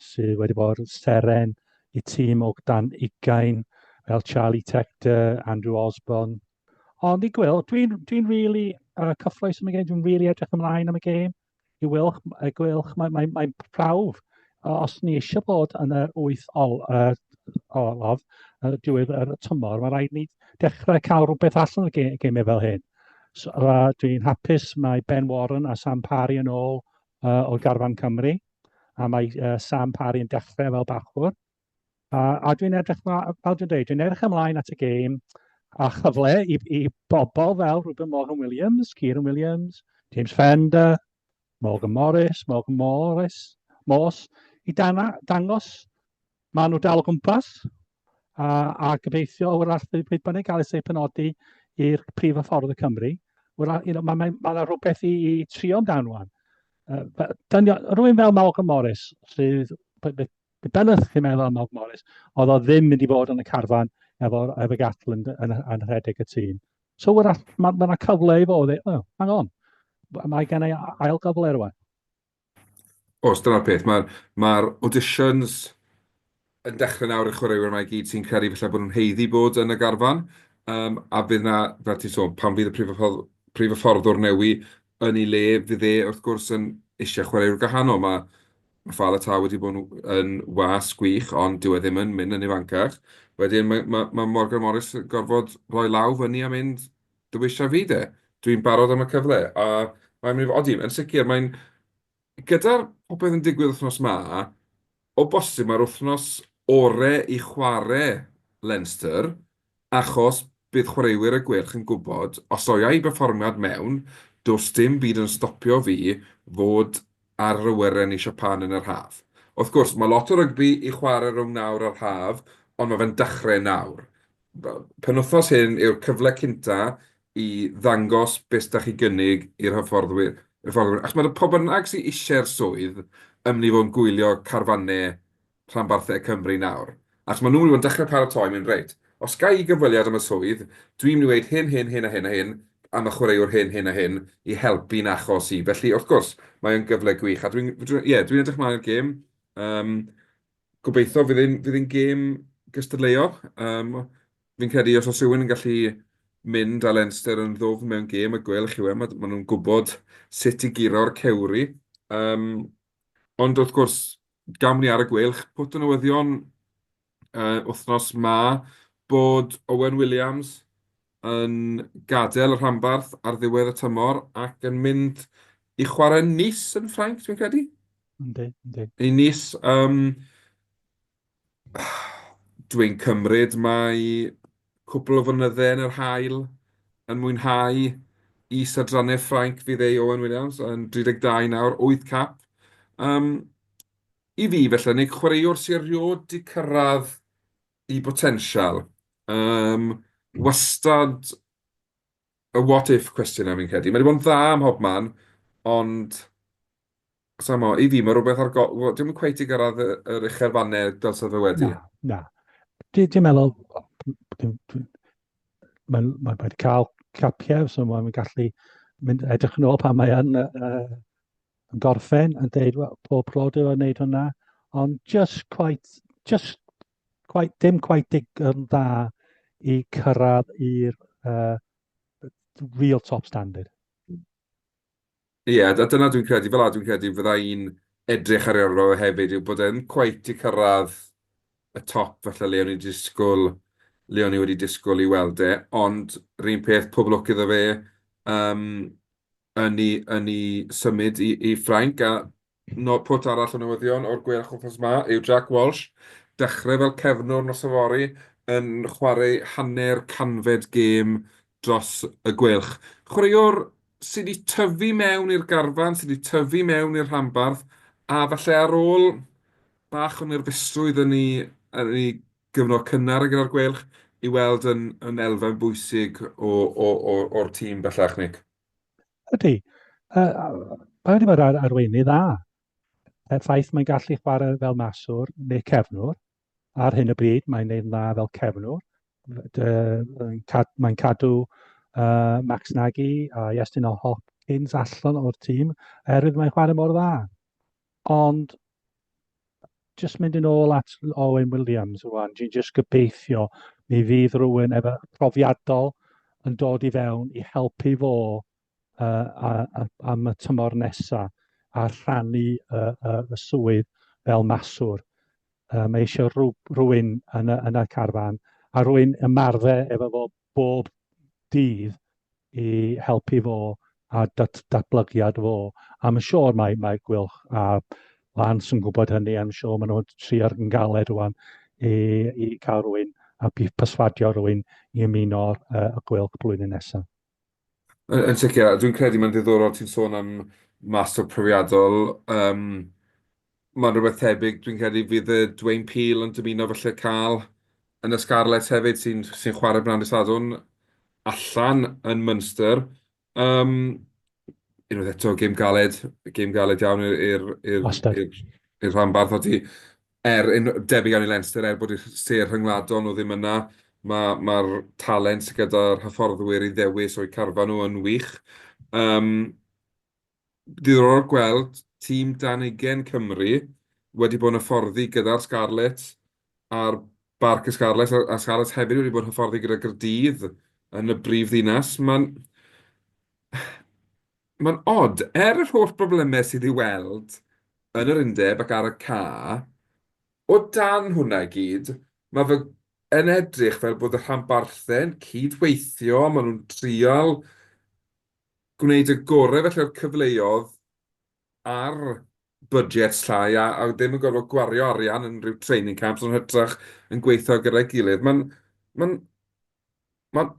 sydd wedi bod yn seren i tîm o dan 20 fel Charlie Tector, Andrew Osborne. Ond i gweld, dwi'n really cyffroes am y gêm, dwi'n really edrych ymlaen am y gêm. I gwylch, mae'n prawf. Os ni eisiau bod yn yr 8 olaf, diwedd y tymor, mae rhaid ni dechrau cael rhywbeth allan o'r gemau fel hyn. So, dwi'n hapus mae Ben Warren a Sam Parry yn ôl o Garfan Cymru, a mae Sam Parry yn dechrau fel bachwr. A dwi'n edrych, fel dwi'n dweud, dwi'n edrych ymlaen at y gêm, a chyfle i bobl fel Ruben Morgan Williams, Kieran Williams, James Fender, Morgan Morris, i dangos maen nhw dal o gwmpas a gobeithio wrach bydd bynnag gael eu penodi i'r prif hyfforddwr Cymru. Mae yna rhywbeth i trio amdano wan. Rwy'n fel Morgan Morris, sydd bennych chi'n meddwl am Morgan Morris, oedd o ddim mynd i bod yn y carfan efo Gatland yn rhedeg y tîm. So mae yna cyfle i fod, hang on, mae gen i ail gyfle rwan. Os, dyna'r peth. Mae'r auditions yn dechrau nawr y chwaraewyr yma i gyd sy'n credu felly bod nhw'n heiddi bod yn y garfan. A bydd na, fel ti'n sôn, pan fydd y prif hyfforddwr newydd yn ei le, fydd wrth gwrs yn eisiau chwaraewyr gwahanol. Mae Ffala Ta wedi bod yn was gwych, ond dyw e ddim yn mynd yn ifancach. Wedyn mae Morgan Morris yn gorfod rhoi law fyny a mynd dywysiau fi de. Dwi'n barod am y cyfle. A mae'n mynd i fod, yn sicr, gyda'r popeth yn digwydd wythnos yma, o bosib mae'r wythnos orau i chwarae Leinster, achos bydd chwaraewyr y gwerch yn gwybod, os oia i berfformiad mewn, does dim byd yn stopio fi fod ar yr awyren i Japan yn yr haf. Wrth gwrs, mae lot o rygbi i chwarae rhwng nawr a'r haf, ond mae fe'n dechrau nawr. Penwythnos hyn yw'r cyfle cynta i ddangos beth ydych chi gynnig i'r hyfforddwyr. Ac mae pobl yn ag sy'n eisiau'r swydd yn mynd i fod yn gwylio carfannau rhanbarthau Cymru nawr. Ac mae nhw'n mynd i dechrau paratoi mynd reit. Os gai i gyfweliad am y swydd, dwi'n mynd i weid hyn a hyn, am y chwaraewr hyn a hyn, i helpu'n achos i. Felly, wrth gwrs, mae'n gyfle gwych. A dwi'n edrych mlaen i'r gêm. Gobeithio fydd hi'n gêm gystadleuol. Fi'n credu os oes rhywun yn gallu mynd â Leinster yn ddwf mewn gêm y gwelch yw maen nhw'n gwybod sut i giro'r cewri. Ond wrth gwrs, gam ni ar y gwelch, pwt y newyddion wythnos ma bod Owen Williams yn gadael y rhanbarth ar ddiwedd y tymor ac yn mynd i chwarae Nice yn Ffrainc, dwi'n credu? Yndi. I Nice, dwi'n cymryd mai cwbl o flynyddau yn yr haul yn mwynhau is-adrannau Ffrainc fydd ei Owen Williams yn 32 nawr, 8 cap. I fi felly, neu chwaraewr sy'n erioed di cyrraedd i botensial. Wastad what if cwestiwn am fi'n credu. Mae wedi bod yn dda ym mhob man, ond samo, i fi mae rhywbeth ar dim yn cweith i gyrraedd yr uchelfannau dylse fe wedi. Na, na. Dwi'n meddwl, mae'n wedi cael capiau, so mae'n gallu mynd edrych yn ôl pan mae yn gorffen yn dweud, well, pob brodyr yn wneud hwnna, ond dim quite digon dda i cyrraedd i'r real top standard. Ie, dyna dwi'n credu, fel dwi'n credu fydda i'n edrych ar euro hefyd, yw bod e'n cweith i cyrraedd y top falle le o'n i wedi disgwyl i weld e, ond rhywun peth pob lwc iddo fe yn ei symud i Ffrainc, a pwt arall o newyddion o'r gwerth wythnos yma yw Jack Walsh, dechrau fel cefnwr nos yfory yn chwarae hanner canfed gêm dros y gwylch. Chwaraewr sydd wedi tyfu mewn i'r garfan, sydd wedi tyfu mewn i'r rhanbarth, a falle ar ôl bach o nerfusrwydd yn ei gyfnod cynnar gyda'r gwelch i weld yn elfen bwysig o'r tîm bellach, Nick. Ydy. Mae wedi bod arweinydd dda. Y ffaith mae'n gallu chwarae fel maswr neu cefnwr. Ar hyn o bryd, mae'n neud dda fel cefnwr. Mae'n cadw Max Nagy a Iestyn Hopkins allan o'r tîm, erwydd mae'n chwarae mor dda. Ond just mynd yn ôl at Owen Williams rwan, dwi'n just gobeithio mi fydd rhywun efo profiadol yn dod i fewn i helpu fo am y tymor nesaf a rhannu y swydd fel maswr. Mae eisiau rhywun yn y carfan a rhywun ymarfer efo fo bob dydd i helpu fo a datblygiad fo. A mae'n siŵr mae Gwylch a Lance yn gwybod hynny, I'm siŵr maen nhw'n trio'r yn galed rwan i cael rhywun a perswadio rhywun i ymuno'r Gwylch blwyddyn nesaf. Yn sicr, dwi'n credu mae'n ddiddorol ti'n sôn am master profiadol. Mae'n rhywbeth tebyg, dwi'n credu fydd y Dwayne Peel yn dymuno falle cael yn y Scarlett hefyd sy'n chwarae Brandis Adwn allan yn Munster. Unwaith eto, gêm galed iawn i'r rhanbarth odi. Debyg iawn i Leinster, bod i'r ser rhyngwladol nhw ddim yna. Mae'r talent gyda'r hyfforddwyr i ddewis o'i carfan nhw yn wych. Diddorol gweld tîm 20 Cymru wedi bod yn hyfforddi gyda'r Scarlett a'r barc y Scarlett, a Scarlett hefyd wedi bod yn hyfforddi gyda Gaerdydd yn y brif ddinas. Mae'n odd, yr holl broblemau sydd i weld yn yr undeb ac ar y ca, o dan hwnna i gyd, mae fe yn edrych fel bod y rhanbarthau'n cydweithio, maen nhw'n trial gwneud y gorau felly o'r cyfleoedd ar budget llai a ddim yn gorfod gwario arian yn rhyw training camps yn hytrach yn gweithio gyda'i gilydd. Mae'n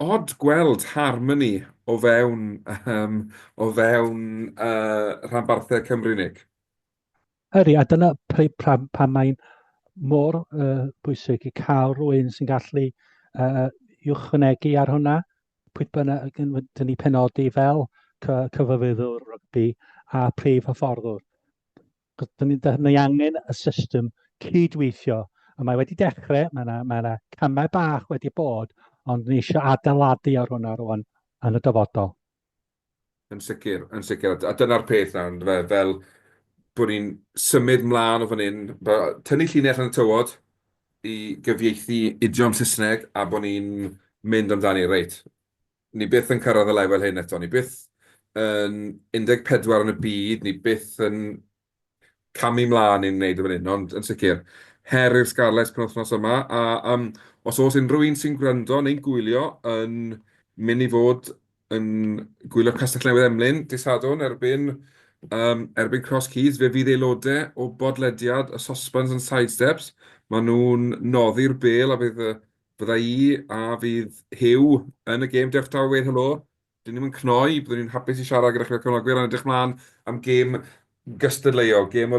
odd gweld harmony o fewn rhanbarthau Cymru, Nick. Ydy, a dyna pan mae'n mor bwysig i cael rhywun sy'n gallu ychwanegu ar hwnna. Pwy bynnag yn dynnu penodi fel cyfarwyddwr rygbi a prif hyfforddwr. Ni angen y system cydweithio. A mae wedi dechrau, mae yna camau bach wedi bod, ond ni eisiau adeiladu ar hwnna rwan yn y dyfodol. Yn sicr. A dyna'r peth nawr, fel bod ni'n symud mlaen o fan hyn, tynnu llinell yn y tywod i gyfieithu idiom Saesneg a bod ni'n mynd amdani reit. Ni byth yn cyrraedd y lefel hyn eto, ni byth yn 14 yn y byd, ni byth yn camu mlaen i'n wneud o fan hyn, ond yn sicr, her i'r Scarlett penwythnos yma, a os oes unrhyw un sy'n gwrando neu'n gwylio yn mynd i fod yn gwylio Castell Newydd Emlyn, dydd Sadwrn erbyn Cross Keys, fe fydd aelodau o bodlediad y Sosbans and Sidesteps. Maen nhw'n noddi'r bel a bydda i a fydd Hyw yn y gêm Dewch Daw Weid Helo. Dyn ni'n cnoi, byddwn ni'n hapus i siarad gyda chi'r cefnogwyr yn edrych mlaen am gêm gystadleuol, gêm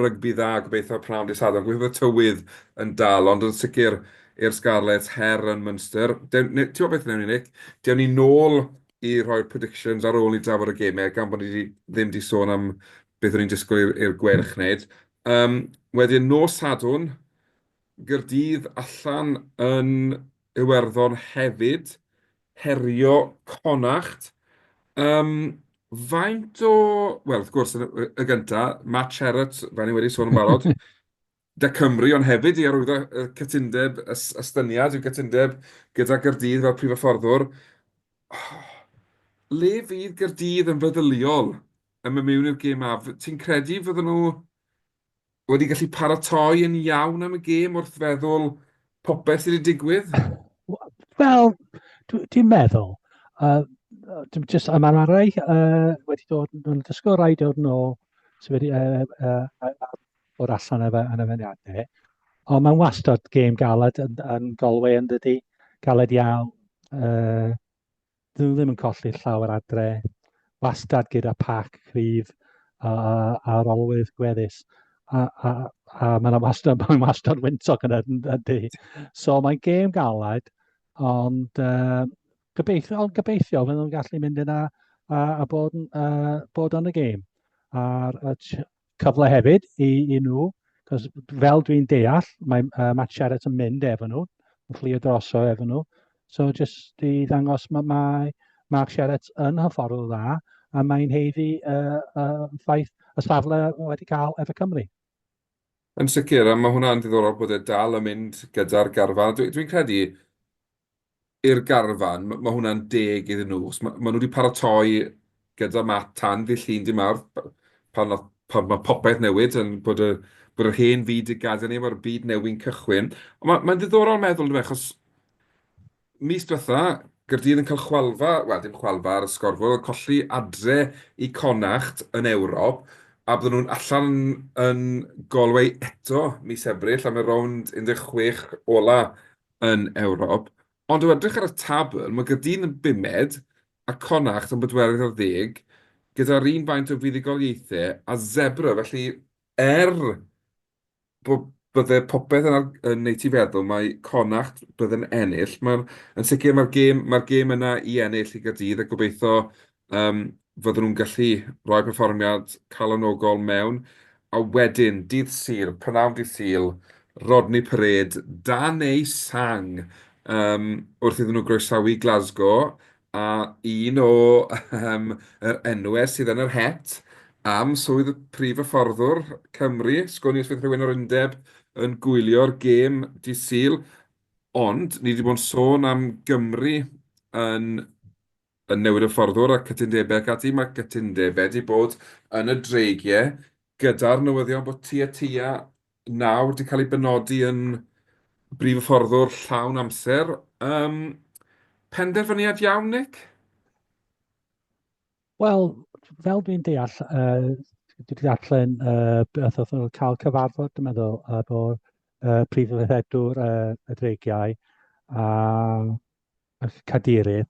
rygbi dda, gobeithio pnawn dydd Sadwrn. Gobeithio y tywydd yn dal, ond yn sicr i'r Scarlett her yn Munster. Ti'n gwybod beth newn ni, Nick? Dewn ni nôl i roi'r predictions ar ôl i drafod y gemau, gan bod ni ddim wedi sôn am beth o'n i'n disgwyl i'r gwerch wneud. Wedyn, nos Sadwrn, Gaerdydd allan yn Iwerddon hefyd, herio Connacht. Faint o... Wel, wrth gwrs, y gyntaf, Matt Sherratt, fe ni wedi sôn yn barod, da Cymru, ond hefyd i arwyddo y cytundeb, ystyniad yw cytundeb gyda Gaerdydd fel prif hyfforddwr. Le fydd Gaerdydd yn feddyliol yn mynd mewn i'r gêm af? Ti'n credu fydden nhw wedi gallu paratoi yn iawn am y gêm wrth feddwl popeth sydd wedi digwydd? Wel, dwi'n meddwl, mae rai wedi dod, yn dysgu rai dod nôl sydd wedi bod allan yn y fyniadau. Ond mae'n wastad gêm galed yn Galway yn dydy, galed iawn. Dyn nhw ddim yn colli llawer adre, wastad gyda pac cryf a'r olwydd gweddus. A mae'n wastad wyntog yn ydy. So mae'n gêm galed, ond gobeithio fydden nhw'n gallu mynd yna a bod yn y gêm. A'r cyfle hefyd i nhw, cos fel dwi'n deall, mae Matt Sherratt yn mynd efo nhw, yn fflio droso efo nhw. So jyst i ddangos mae Mark Sherratt yn hyfforddwr dda, a mae'n heiddi ffaith y safle wedi cael efo Cymru. Yn sicr, a mae hwnna'n diddorol bod e dal yn mynd gyda'r garfan. Dwi'n credu i'r garfan, mae hwnna'n deg iddyn nhw. Mae nhw wedi paratoi gyda Matt tan ddi llun dim awr, pan mae popeth newid, bod yr hen fyd i gadael ni, mae'r byd newydd cychwyn. Mae'n diddorol meddwl, dwi'n achos mis diwetha, Gaerdydd yn cael chwalfa, wel dim chwalfa ar y sgorfod, ond colli adre i Connacht yn Ewrop, a bydden nhw'n allan yn Galway eto mis Ebrill am y rownd 16 ola yn Ewrop. Ond o edrych ar y tabl, mae Gaerdydd yn bumed a Connacht yn bedwerydd ar 10, gyda'r un faint o fuddugoliaethau a zebra, felly bydde popeth yn neud ti feddwl, mae Connacht bydde'n ennill. Yn sicr mae'r gêm yna i ennill i Gaerdydd, a gobeithio fydden nhw'n gallu rhoi perfformiad calonogol mewn. A wedyn, dydd Sul, prynawn dydd Sul, Rodney Parade, dan ei sang, wrth iddyn nhw groesawu Glasgow, a un o yr enwau sydd yn yr het am swydd y prif hyfforddwr Cymru, sgwni os fydd rhywun o'r undeb yn gwylio'r gêm dydd Sul, ond ni wedi bod yn sôn am Gymru yn newid y fforddwr a cytundebau ac ati. Mae cytundebau wedi bod yn y dreigiau gyda'r newyddion bod tua nawr wedi cael ei benodi yn brif hyfforddwr llawn amser. Penderfyniad iawn, Nick? Wel, fel dwi'n deall, dwi wedi darllen beth oedd nhw'n cael cyfarfod, dwi'n meddwl, bod prif weithredwr y dreigiau a y cadeirydd,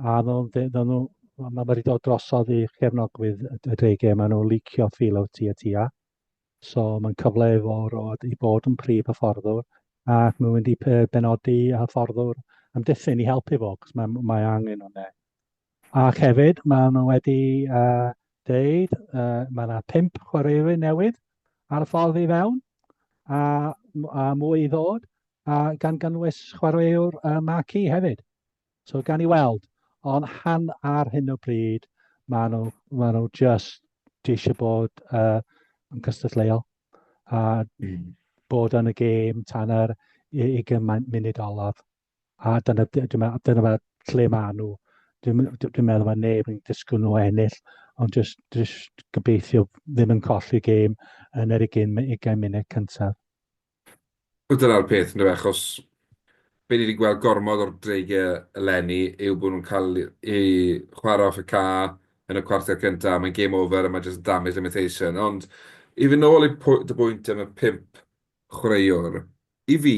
a mae wedi dod drosodd i chefnogwydd y dreigiau, maen nhw'n licio ffilo tua. So mae'n cyfle i bod yn prif hyfforddwr, ac mae wedi benodi hyfforddwr amddiffyn i helpu fo, cos mae angen hwnna. Ac hefyd, maen nhw wedi deud, mae yna 5 chwaraewyr newydd ar y ffordd i fewn, a mwy i ddod, a gan gynnwys chwaraewr marquee hefyd. So gan i weld, ond ar hyn o bryd, maen nhw just eisiau bod yn cystadleuol, a bod yn y gêm tan yr 20 munud olaf. A dyna lle maen nhw. Dwi'n meddwl mae neb yn disgwyl nhw ennill, ond just gobeithio ddim yn colli gêm yn yr 20 munud cyntaf. Dyna'r peth, ynddo fe, achos be ni wedi gweld gormod o'r dreigiau eleni yw bod nhw'n cael eu chwarae off y ca yn y cwarter cyntaf, mae'n game over a mae just damage limitation. Ond i fi nôl i dy bwynt am y 5 chwaraewr, i fi,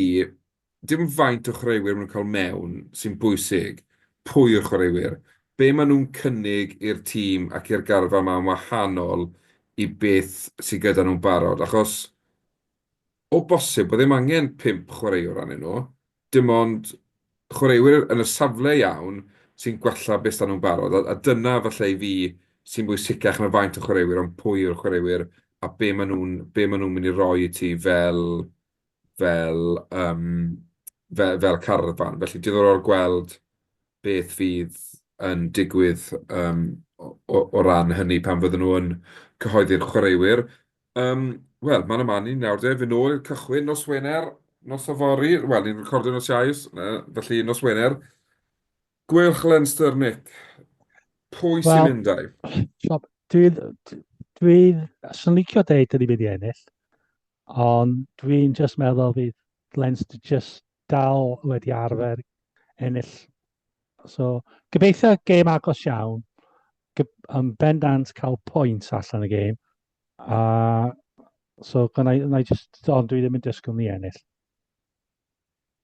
dim faint o chwaraewyr maen nhw'n cael mewn sy'n bwysig, pwy yw'r chwaraewyr, be maen nhw'n cynnig i'r tîm ac i'r garfa yma'n wahanol i beth sydd gyda nhw'n barod, achos o bosib, bod ddim angen 5 chwaraewr arnyn nhw, dim ond chwaraewyr yn y safle iawn, sy'n gwella beth sy'n nhw'n barod. A dyna falle i fi sy'n bwysicach na faint o chwaraewyr, ond pwy yw'r chwaraewyr a be ma nhw'n mynd i roi i ti fel, um, fel carfan. Felly diddorol gweld beth fydd yn digwydd o ran hynny pan fydden nhw yn cyhoeddi'r chwaraewyr. Wel, mae'n yma ni nawr de, fy nôl i'r cychwyn nos Wener, nos o fori, wel, ni'n recordio nos Iais, felly nos Wener. Gwylch Leinster, Nick. Pwy sy'n Wel, mynd ai? dwi'n sy'n licio deud ydy mynd i ennill, ond dwi'n just meddwl fydd Leinster just dal wedi arfer ennill. So, gobeithio gêm agos iawn, yn bendant cael pwynt allan y gêm. So, ond dwi ddim yn disgwyl ni ennill.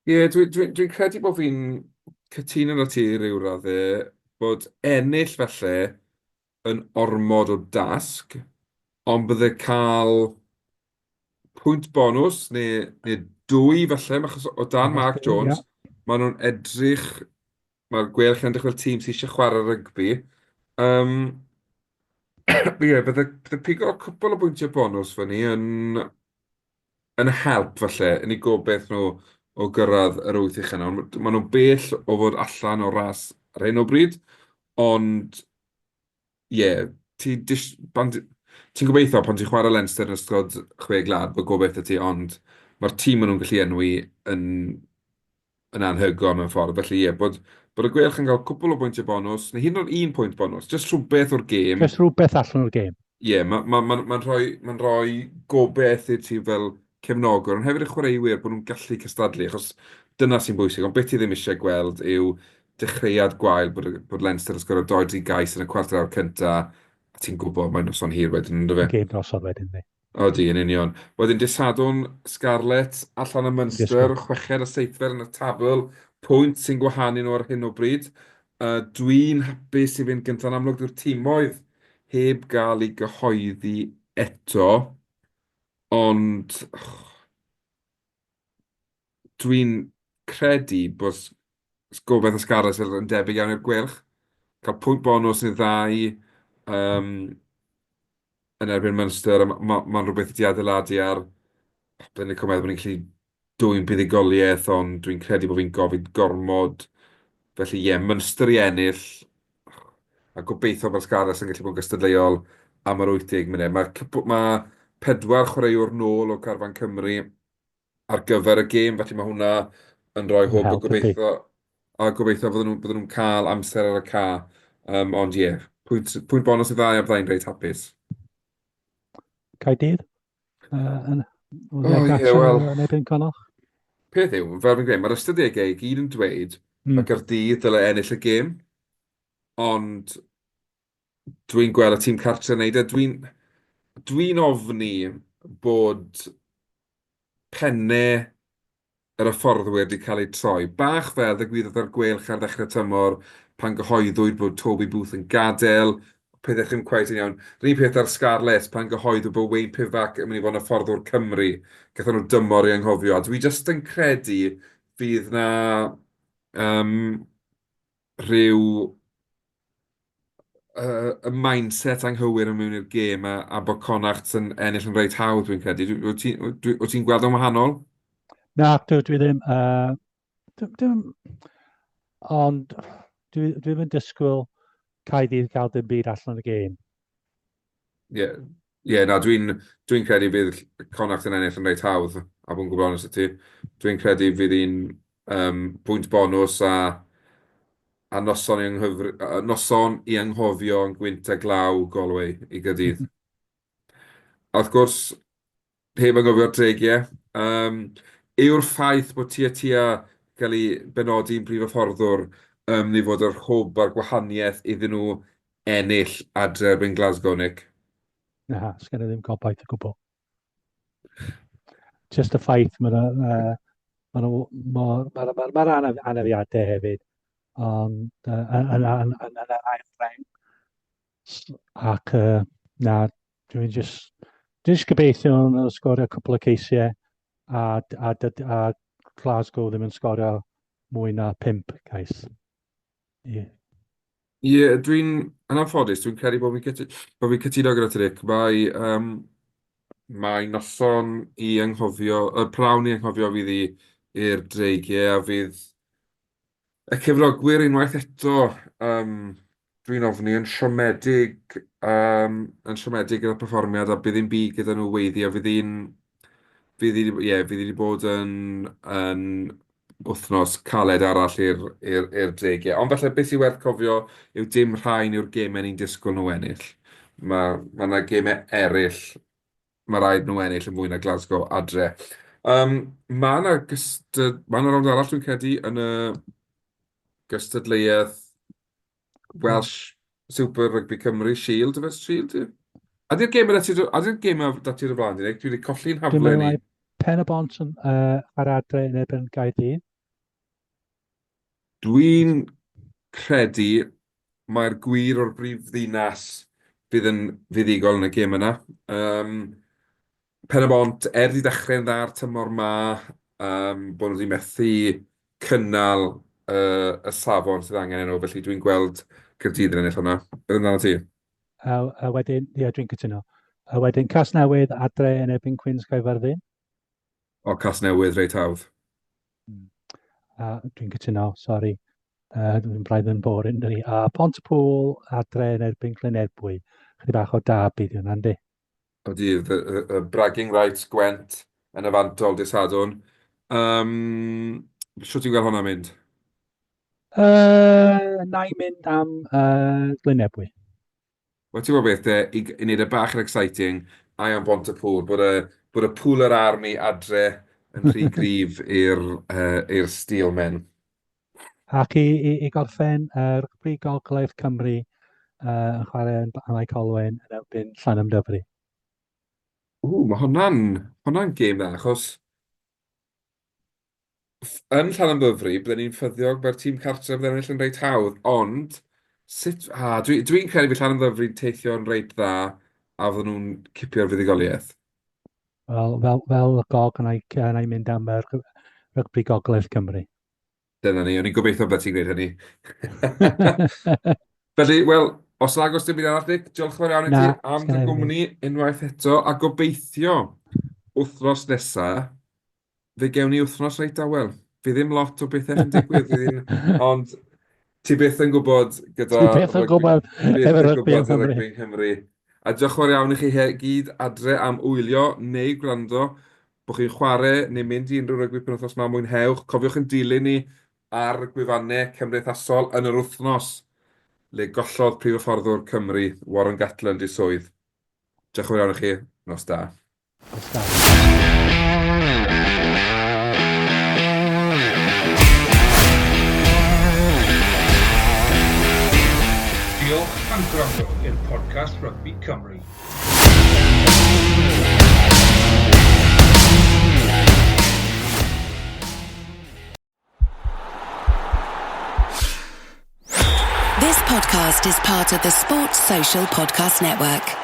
Ie, dwi'n credu bod fi'n cytuno na ti ryw raddau, bod ennill felly yn ormod o dasg, ond bydde cael pwynt bonus neu dwy falle, achos o dan Mark Jones, maen nhw'n edrych, mae'r gwelch yn edrych fel tîm sydd eisiau chwarae rygbi. Ie, bydde pigo cwpl o bwyntiau bonus fyny yn help falle, yn ei gobeith nhw o gyrraedd yr wyth ucha nawr. Maen nhw'n bell o fod allan o ras ar hyn o bryd, ond ie, ti'n gobeithio pan ti'n chwarae Leinster yn ystod chwe glad bod gobeithio ti, ond mae'r tîm maen nhw'n gallu enwi yn anhygoel mewn ffordd. Felly ie, bod y gwelch yn cael cwpl o bwyntiau bonus, neu hyd yn oed un pwynt bonus, jyst rhywbeth o'r gêm. Just rhywbeth allan o'r gêm. Ie, mae'n rhoi gobeith i'r tîm fel cefnogwr, ond hefyd y chwaraewyr bod nhw'n gallu cystadlu, achos dyna sy'n bwysig. Ond beth ti ddim eisiau gweld yw dechreuad gwael bod Leinster yn sgorio 2-3 gais yn y cwarter awr cyntaf, a ti'n gwybod mae'n noson hir wedyn, ynddo fe? Y gêm drosodd wedyn ni. O di, yn union. Wedyn Disadwn, Scarlett, allan y Munster, chweched y seithfer yn y tabl, pwynt sy'n gwahanu nhw ar hyn o bryd. Dwi'n hapus i fynd gyntaf yn amlwg drwy'r tîmoedd heb gael ei gyhoeddi eto, ond dwi'n credu bod gobeith y Scarlett yn debyg iawn i'r gwelch. Cael pwynt bonus neu ddau yn erbyn Munster, mae'n rhywbeth wedi adeiladu ar byddwn i'n meddwl bod ni'n gallu dwy'n buddigoliaeth, ond dwi'n credu bod fi'n gofyn gormod. Felly ie, Munster i ennill, a gobeithio bod Scarlett yn gallu bod yn gystadleuol am yr 80 munud. Mae 4 chwaraewr nôl o Carfan Cymru ar gyfer y gêm, felly mae hwnna yn rhoi hwb o gobeithio. A gobeithio bydden nhw'n cael amser ar y ca. Ond ie, pwynt bonus y ddau a byddai'n reit hapus. Caerdydd? O ie, wel. Yn ebyn Connoch? Peth yw, fel fi'n gweud, mae'r ystadegau i gyd yn dweud mae Gaerdydd dyle ennill y gêm, ond dwi'n gweld y tîm cartre yn neud e. Dwi'n ofni bod pennau yr hyfforddwyr wedi cael eu troi. Bach fel ddigwyddodd ar gwelch ar ddechrau tymor pan gyhoeddwyd bod Toby Booth yn gadael, pethau ddim cweit yn iawn. Rhyw peth ar Scarlett pan gyhoeddwyd bod Wayne Pivac yn mynd i fod yn hyfforddwr Cymru. Gathen nhw dymor i anghofio. Dwi jyst yn credu fydd na rhyw y mindset anghywir yn mewn i'r gêm a bod Connacht yn ennill yn reit hawdd, dwi'n credu. Wyt ti'n gweld o'n wahanol? Na, dwi ddim. Ond dwi ddim yn disgwyl Caerdydd gael dim byd allan y gêm. Ie, na, dwi'n credu bydd Connacht yn ennill yn reit hawdd, a bod yn gwybod honest y ti. Dwi'n credu fydd hi'n bwynt bonus a noson i anghofio yn gwynt a glaw Galway i Gaerdydd. A wrth gwrs, heb anghofio'r dreigiau, yw'r ffaith bod tua cael ei benodi'n prif hyfforddwr neu fod yr hwb a'r gwahaniaeth iddyn nhw ennill adre erbyn Glasgow, Nick? Na, sgen i ddim gobaith o gwbl. Just y ffaith mae'r anafiadau hefyd, ond yn yr ail rhain. Ac na, dwi'n just gobeithio yn sgorio cwpl o ceisiau a Glasgow ddim yn sgorio mwy na 5 cais. Dwi'n, yn anffodus, dwi'n credu bod fi'n cytuno gyda ti, Ric. Mae noson i anghofio, y prawn i anghofio fydd i'r dreigiau, a fydd y cefnogwyr unwaith eto, dwi'n ofni, yn siomedig gyda'r perfformiad, a bydd hi'n byd gyda nhw weiddi, a fydd hi wedi bod yn wythnos caled arall i'r dreigiau. Ond falle beth sy'n werth cofio yw dim rhain yw'r gemau ni'n disgwyl nhw ennill. Mae yna gemau eraill, mae rhaid nhw ennill yn fwy na Glasgow adre. Mae yna rownd arall dwi'n credu yn y gystadleuaeth Welsh Super Rugby Cymru Shield, yfes Shield? Ydy'r gemau dati o'r blaen, dwi wedi colli'n Dwi'n hafle meddwl ni. mai Pennod yn ar adre yn erbyn Gaerdydd. Dwi'n credu mae'r gwir o'r brif ddinas fydd yn fuddigol yn y gêm yna. Pennod, di dechrau'n dda'r tymor ma, bod nhw wedi methu cynnal y safon sydd angen nhw, felly dwi'n gweld Caerdydd yn ennill hwnna. Beth amdano ti? A wedyn, dwi'n cytuno. A wedyn Casnewydd adre yn erbyn Queens Gaerfyrddin. O, Casnewydd reit hawdd. A dwi'n cytuno, sori. Dwi'n braidd yn boring, dyn ni. A Pontypool adre yn erbyn Glenerbwy. Chydig bach o derby di hwnna, yndi? O dydd, y bragging rights Gwent yn y fantol dy Sadwrn. Sio ti'n gweld hwnna'n mynd? Na i mynd am Glenerbwy. Wel, ti'n gwybod beth, i wneud y bach yn exciting, a am Pontypool, bod y pŵl yr armi adre yn rhy grif i'r Steelmen. Ac i gorffen, Rygbi Gogledd Cymru yn chwarae yn Carwyn yn erbyn Llanymdyfri. Mae hwnna'n gêm dda, achos yn Llanymddyfri, byddwn ni'n ffyddiog mae'r tîm cartref yn ennill yn reit hawdd, ond dwi'n credu bod Llanymddyfri'n teithio'n reit dda a fydden nhw'n cipio'r fuddigoliaeth. Fel y gog yna i mynd am Rygbi Gogledd Cymru. Dyna ni, o'n i'n gobeithio bod ti'n gwneud hynny. Felly, wel, os nag oes dim byd arall, Nick, diolch yn fawr iawn i ti am dy gwmni unwaith eto, a gobeithio wythnos nesaf, fe gewn ni wythnos reit dawel. Fi ddim lot o bethau yn digwydd, ond ti byth yn gwybod gyda... Ti byth yn gwybod efo rygbi yn Cymru. A diolch yn fawr iawn i chi gyd adre am wylio neu gwrando, bod chi'n chwarae neu mynd i unrhyw rygbi penwythnos ma mwynhewch. Cofiwch yn dilyn ni ar gwefannau cymdeithasol yn yr wythnos le gollodd prif hyfforddwr Cymru, Warren Gatland i swydd. Diolch yn fawr iawn i chi. Nos da. Nos da. Diolch am gwrando i'r podcast Rugby Cymru. This podcast is part of the Sports Social Podcast Network.